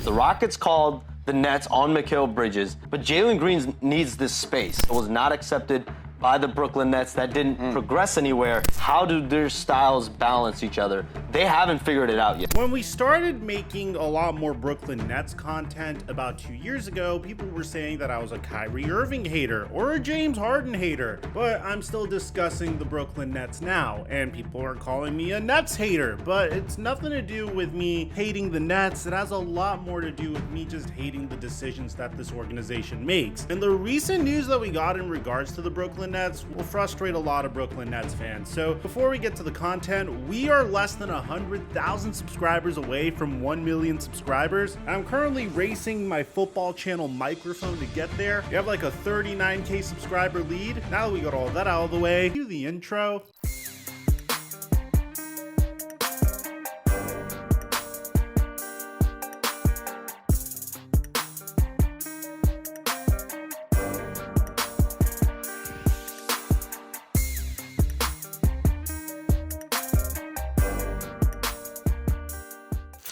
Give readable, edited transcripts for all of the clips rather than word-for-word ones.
The Rockets called the Nets on Mikal Bridges, but Jalen Green needs this space. It was not accepted by the Brooklyn Nets. That didn't progress anywhere. How do their styles balance each other? They haven't figured it out yet. When we started making a lot more Brooklyn Nets content about 2 years ago, people were saying that I was a Kyrie Irving hater or a James Harden hater, but I'm still discussing the Brooklyn Nets now, and people are calling me a Nets hater, but it's nothing to do with me hating the Nets. It has a lot more to do with me just hating the decisions that this organization makes. And the recent news that we got in regards to the Brooklyn Nets will frustrate a lot of Brooklyn Nets fans. So before we get to the content, we are less than 100,000 subscribers away from 1 million subscribers. I'm currently racing my football channel microphone to get there. We have like a 39K subscriber lead. Now that we got all that out of the way, cue the intro.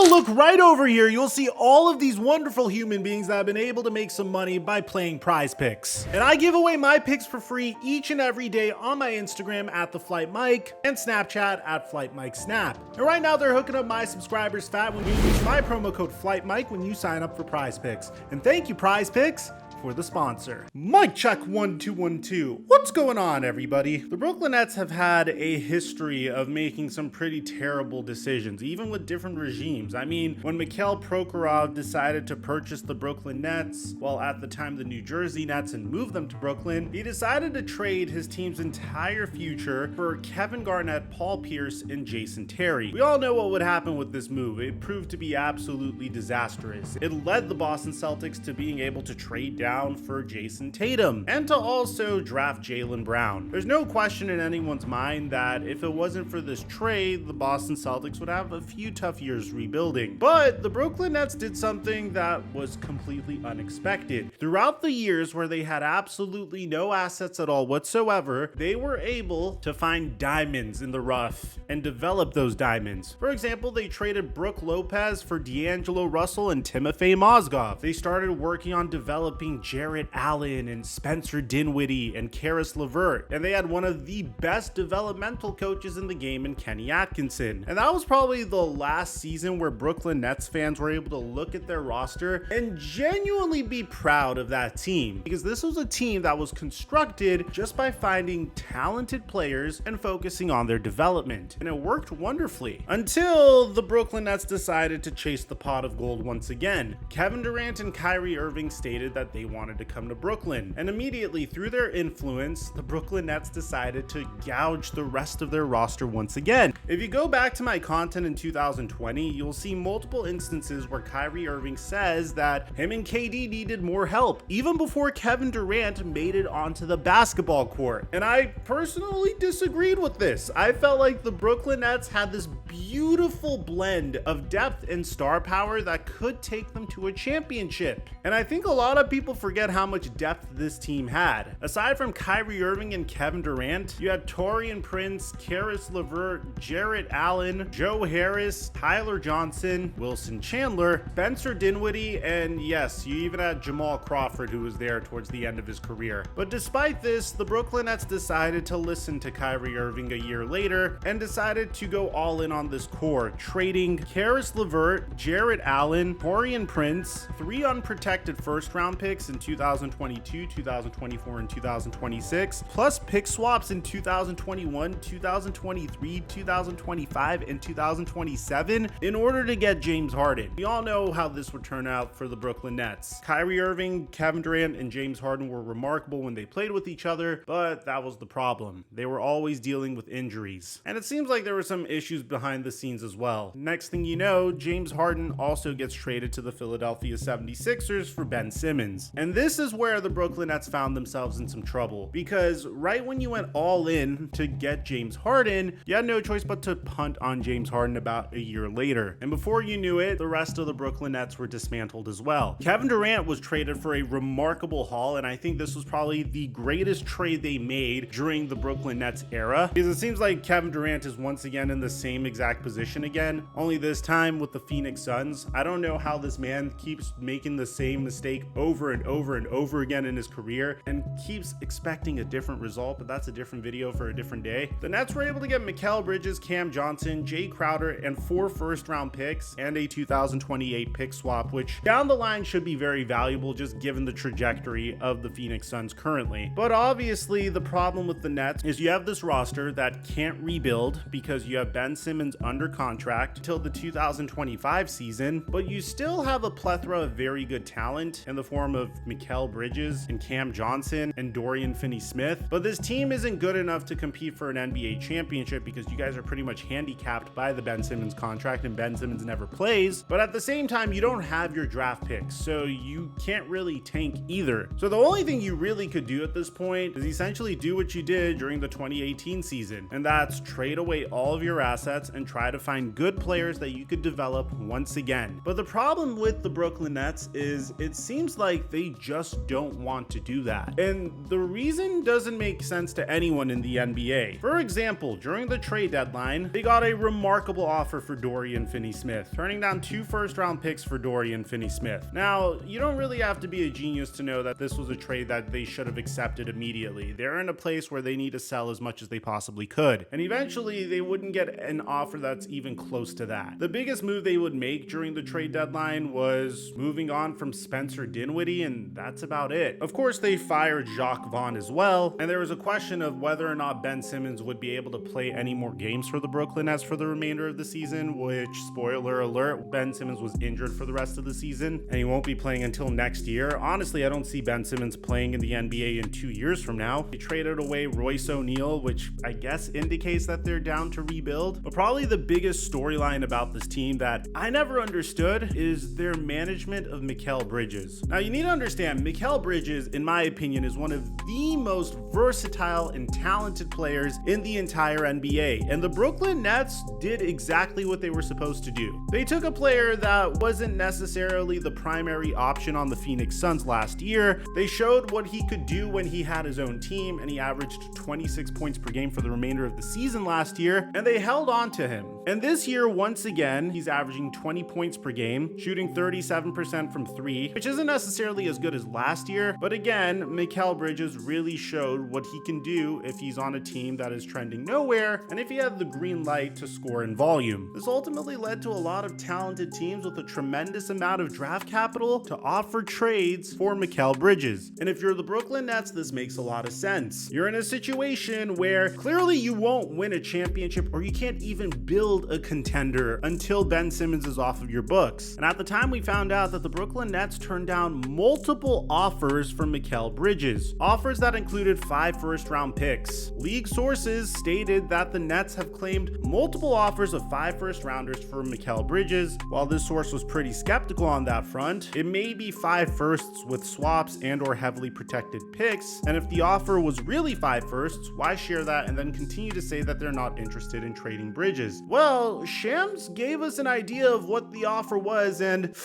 Look right over here, you'll see all of these wonderful human beings that have been able to make some money by playing Prize Picks. And I give away my picks for free each and every day on my Instagram at @TheFlightMike and Snapchat at FlightMikeSnap. And right now they're hooking up my subscribers fat when you use my promo code FlightMike when you sign up for Prize Picks. And thank you, Prize Picks, for the sponsor. Mic check 1 2 1 2. What's going on, everybody? The Brooklyn Nets have had a history of making some pretty terrible decisions, even with different regimes. I mean, when Mikhail Prokhorov decided to purchase the Brooklyn Nets, well, at the time the New Jersey Nets, and move them to Brooklyn, he decided to trade his team's entire future for Kevin Garnett, Paul Pierce, and Jason Terry. We all know what would happen with this move. It proved to be absolutely disastrous. It led the Boston Celtics to being able to trade down for Jason Tatum and to also draft Jaylen Brown. There's no question in anyone's mind that if it wasn't for this trade, the Boston Celtics would have a few tough years rebuilding. But the Brooklyn Nets did something that was completely unexpected. Throughout the years where they had absolutely no assets at all whatsoever, they were able to find diamonds in the rough and develop those diamonds. For example, they traded Brook Lopez for D'Angelo Russell and Timofey Mozgov. They started working on developing Jarrett Allen and Spencer Dinwiddie and Karis LeVert, and they had one of the best developmental coaches in the game in Kenny Atkinson. And that was probably the last season where Brooklyn Nets fans were able to look at their roster and genuinely be proud of that team, because this was a team that was constructed just by finding talented players and focusing on their development, and it worked wonderfully until the Brooklyn Nets decided to chase the pot of gold once again. Kevin Durant and Kyrie Irving stated that they wanted to come to Brooklyn, and immediately through their influence, the Brooklyn Nets decided to gouge the rest of their roster once again. If you go back to my content in 2020, you'll see multiple instances where Kyrie Irving says that him and KD needed more help, even before Kevin Durant made it onto the basketball court. And I personally disagreed with this. I felt like the Brooklyn Nets had this beautiful blend of depth and star power that could take them to a championship. And I think a lot of people forget how much depth this team had. Aside from Kyrie Irving and Kevin Durant, you had Taurean Prince, Karis LeVert, Jarrett Allen, Joe Harris, Tyler Johnson, Wilson Chandler, Spencer Dinwiddie, and yes, you even had Jamal Crawford, who was there towards the end of his career. But despite this, the Brooklyn Nets decided to listen to Kyrie Irving a year later and decided to go all in on this core, trading Karis LeVert, Jarrett Allen, Taurean Prince, 3 unprotected first-round picks in 2022, 2024, and 2026, plus pick swaps in 2021, 2023, 2025, and 2027 in order to get James Harden. We all know how this would turn out for the Brooklyn Nets. Kyrie Irving, Kevin Durant, and James Harden were remarkable when they played with each other, but that was the problem. They were always dealing with injuries. And it seems like there were some issues behind the scenes as well. Next thing you know, James Harden also gets traded to the Philadelphia 76ers for Ben Simmons. And this is where the Brooklyn Nets found themselves in some trouble, because right when you went all in to get James Harden, you had no choice but to punt on James Harden about a year later. And before you knew it, the rest of the Brooklyn Nets were dismantled as well. Kevin Durant was traded for a remarkable haul, and I think this was probably the greatest trade they made during the Brooklyn Nets era, because it seems like Kevin Durant is once again in the same exact position again, only this time with the Phoenix Suns. I don't know how this man keeps making the same mistake over and over and over again in his career and keeps expecting a different result, but that's a different video for a different day. The Nets were able to get Mikal Bridges, Cam Johnson, Jay Crowder, and 4 first-round picks and a 2028 pick swap, which down the line should be very valuable just given the trajectory of the Phoenix Suns currently. But obviously the problem with the Nets is you have this roster that can't rebuild because you have Ben Simmons under contract until the 2025 season, but you still have a plethora of very good talent in the form of Mikal Bridges and Cam Johnson and Dorian Finney-Smith. But this team isn't good enough to compete for an NBA championship because you guys are pretty much handicapped by the Ben Simmons contract, and Ben Simmons never plays. But at the same time, you don't have your draft picks, so you can't really tank either. So the only thing you really could do at this point is essentially do what you did during the 2018 season, and that's trade away all of your assets and try to find good players that you could develop once again. But the problem with the Brooklyn Nets is it seems like they just don't want to do that. And the reason doesn't make sense to anyone in the NBA. For example, during the trade deadline, they got a remarkable offer for Dorian Finney-Smith, turning down 2 first-round picks for Dorian Finney-Smith. Now, you don't really have to be a genius to know that this was a trade that they should have accepted immediately. They're in a place where they need to sell as much as they possibly could, and eventually they wouldn't get an offer that's even close to that. The biggest move they would make during the trade deadline was moving on from Spencer Dinwiddie, and that's about it. Of course, they fired Jacques Vaughn as well, and there was a question of whether or not Ben Simmons would be able to play any more games for the Brooklyn Nets for the remainder of the season, which, spoiler alert, Ben Simmons was injured for the rest of the season, and he won't be playing until next year. Honestly, I don't see Ben Simmons playing in the NBA in 2 years from now. They traded away Royce O'Neal, which I guess indicates that they're down to rebuild. But probably the biggest storyline about this team that I never understood is their management of Mikal Bridges. Now, you need to understand, Mikal Bridges, in my opinion, is one of the most versatile and talented players in the entire NBA. And the Brooklyn Nets did exactly what they were supposed to do. They took a player that wasn't necessarily the primary option on the Phoenix Suns last year. They showed what he could do when he had his own team, and he averaged 26 points per game for the remainder of the season last year, and they held on to him. And this year, once again, he's averaging 20 points per game, shooting 37% from 3, which isn't necessarily as good as last year, but again, Mikal Bridges really showed what he can do if he's on a team that is trending nowhere, and if he had the green light to score in volume. This ultimately led to a lot of talented teams with a tremendous amount of draft capital to offer trades for Mikal Bridges. And if you're the Brooklyn Nets, this makes a lot of sense. You're in a situation where clearly you won't win a championship, or you can't even build a contender until Ben Simmons is off of your books. And at the time, we found out that the Brooklyn Nets turned down multiple offers for Mikal Bridges, offers that included 5 first-round picks. League sources stated that the Nets have claimed multiple offers of 5 first-rounders for Mikal Bridges. While this source was pretty skeptical on that front, it may be 5 firsts with swaps and or heavily protected picks, and if the offer was really 5 firsts, why share that and then continue to say that they're not interested in trading Bridges? Well, Shams gave us an idea of what the offer was, and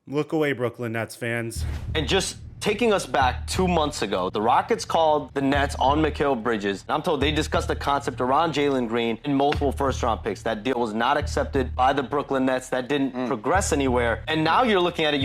look away, Brooklyn Nets fans. And just taking us back 2 months ago, the Rockets called the Nets on Mikal Bridges. And I'm told they discussed the concept around Jalen Green and multiple first-round picks. That deal was not accepted by the Brooklyn Nets. That didn't progress anywhere. And now you're looking at it,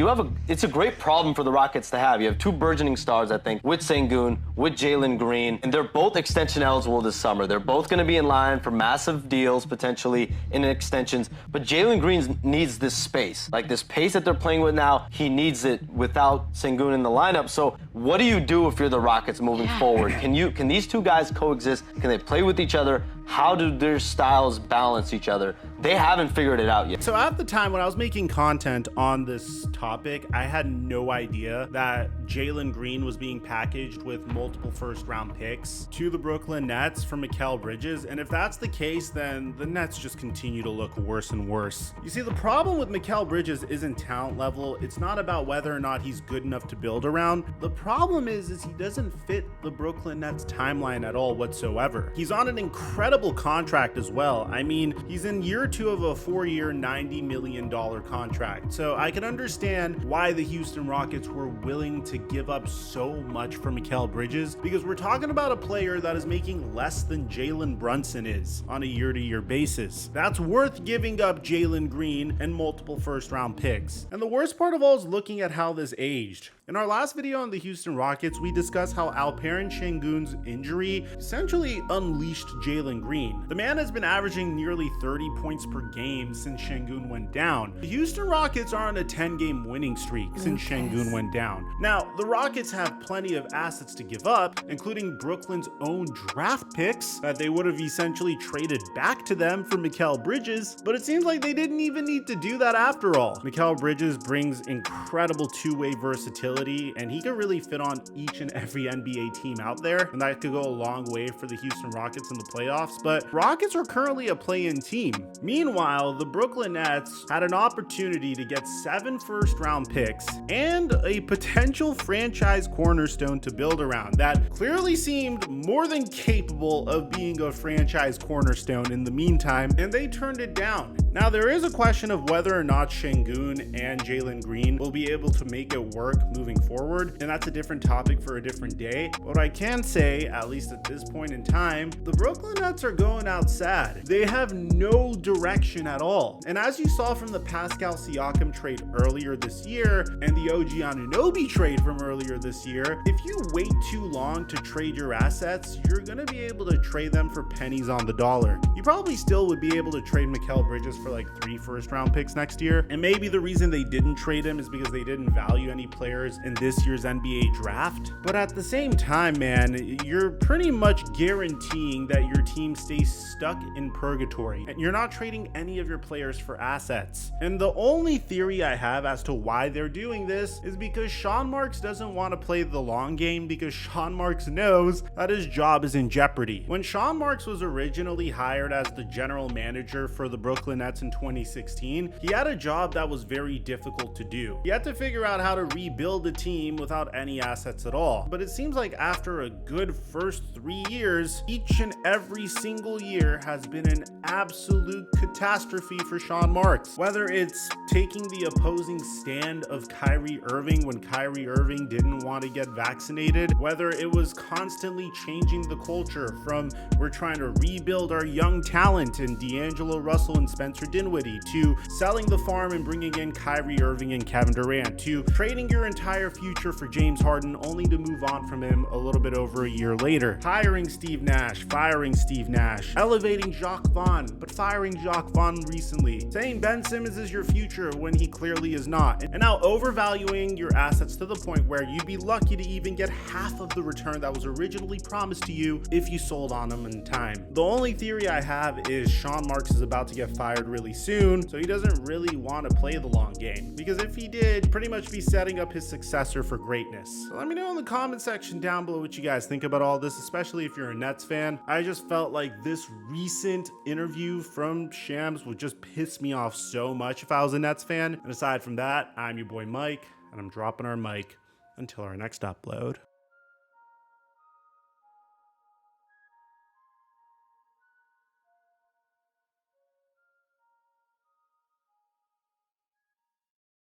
it's a great problem for the Rockets to have. You have 2 burgeoning stars, I think, with Sengun, with Jalen Green, and they're both extension eligible this summer. They're both going to be in line for massive deals, potentially in extensions. But Jalen Green needs this space. Like this pace that they're playing with now, he needs it without Sengun in the line. So what do you do if you're the Rockets moving forward? Can these 2 guys coexist? Can they play with each other? how do their styles balance each other? They haven't figured it out yet. So at the time when I was making content on this topic, I had no idea that Jalen Green was being packaged with multiple first-round picks to the Brooklyn Nets for Mikal Bridges. And if that's the case, then the Nets just continue to look worse and worse. You see, the problem with Mikal Bridges isn't talent level. It's not about whether or not he's good enough to build around. The problem is he doesn't fit the Brooklyn Nets timeline at all whatsoever. He's on an incredible contract as well. I mean, he's in year 2 of a 4-year, $90 million contract. So I can understand why the Houston Rockets were willing to give up so much for Mikal Bridges, because we're talking about a player that is making less than Jalen Brunson is on a year-to-year basis. That's worth giving up Jalen Green and multiple first-round picks. And the worst part of all is looking at how this aged. In our last video on the Houston Rockets, we discussed how Alperen Şengün's injury essentially unleashed Jalen Green. The man has been averaging nearly 30 points per game since Şengün went down. The Houston Rockets are on a 10-game winning streak since Şengün went down. Now, the Rockets have plenty of assets to give up, including Brooklyn's own draft picks that they would have essentially traded back to them for Mikal Bridges, but it seems like they didn't even need to do that after all. Mikal Bridges brings incredible two-way versatility, and he could really fit on each and every NBA team out there, and that could go a long way for the Houston Rockets in the playoffs. But Rockets are currently a play-in team. Meanwhile, the Brooklyn Nets had an opportunity to get 7 first-round picks and a potential franchise cornerstone to build around that clearly seemed more than capable of being a franchise cornerstone in the meantime, and they turned it down. Now, there is a question of whether or not Şengün and Jalen Green will be able to make it work moving forward, and that's a different topic for a different day. But what I can say, at least at this point in time, the Brooklyn Nets are going out sad. They have no direction at all. And as you saw from the Pascal Siakam trade earlier this year and the OG Anunoby trade from earlier this year, if you wait too long to trade your assets, you're going to be able to trade them for pennies on the dollar. You probably still would be able to trade Mikal Bridges for like 3 first-round picks next year. And maybe the reason they didn't trade him is because they didn't value any players in this year's NBA draft. But at the same time, man, you're pretty much guaranteeing that your team stays stuck in purgatory, and you're not trading any of your players for assets. And the only theory I have as to why they're doing this is because Sean Marks doesn't want to play the long game, because Sean Marks knows that his job is in jeopardy. When Sean Marks was originally hired as the general manager for the Brooklyn Nets in 2016, he had a job that was very difficult to do. He had to figure out how to rebuild the team without any assets at all. But it seems like after a good first 3 years, each and every single year has been an absolute catastrophe for Sean Marks. Whether it's taking the opposing stand of Kyrie Irving when Kyrie Irving didn't want to get vaccinated, whether it was constantly changing the culture from we're trying to rebuild our young talent in D'Angelo Russell and Spencer Dinwiddie, to selling the farm and bringing in Kyrie Irving and Kevin Durant, to trading your entire future for James Harden only to move on from him a little bit over a year later, hiring Steve Nash, firing Steve Nash, elevating Jacques Vaughn, but firing Jacques Vaughn recently, saying Ben Simmons is your future when he clearly is not, and now overvaluing your assets to the point where you'd be lucky to even get half of the return that was originally promised to you if you sold on them in time. The only theory I have is Sean Marks is about to get fired really soon, so he doesn't really want to play the long game, because if he did, he'd pretty much be setting up his successor for greatness. So let me know in the comment section down below what you guys think about all this, especially if you're a Nets fan. I just felt like this recent interview from Shams would just piss me off so much if I was a Nets fan. And aside from that, I'm your boy Mike, and I'm dropping our mic until our next upload.